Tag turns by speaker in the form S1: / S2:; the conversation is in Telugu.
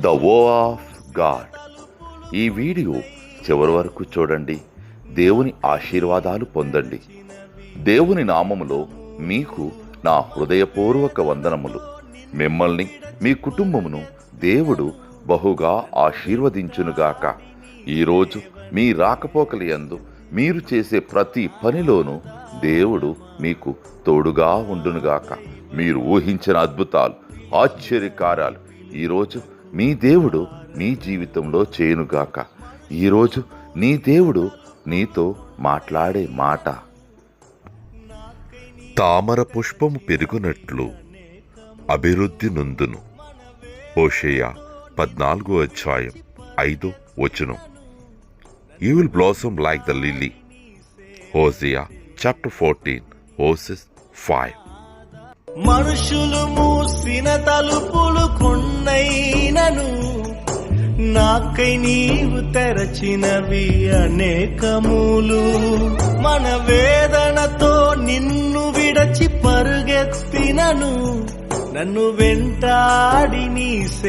S1: ద వో ఆఫ్ గాడ్. ఈ వీడియో చివరి వరకు చూడండి. దేవుని ఆశీర్వాదాలు పొందండి. దేవుని నామములో మీకు నా హృదయపూర్వక వందనములు. మిమ్మల్ని మీ కుటుంబమును దేవుడు బహుగా ఆశీర్వదించునుగాక. ఈరోజు మీ రాకపోకలి యందు మీరు చేసే ప్రతి పనిలోనూ దేవుడు మీకు తోడుగా ఉండునుగాక. మీరు ఊహించిన అద్భుతాలు, ఆశ్చర్యకార్యాలు ఈరోజు మీ దేవుడు మీ జీవితంలో చేయునుగాక. ఈరోజు నీ దేవుడు నీతో మాట్లాడే మాట, తామర పుష్పము పెరుగునట్లు అభివృద్ధి నొందును. హోషేయ 14:5. You will blossom like the lily. Hosea chapter 14:5.
S2: మనుషులు మూసిన తలుపులు కొన్నైనను నాకై నీవు తెరచినవి అనేకములు. మన వేదనతో నిన్ను విడచి పరుగెత్తినను నన్ను వెంటాడి నీ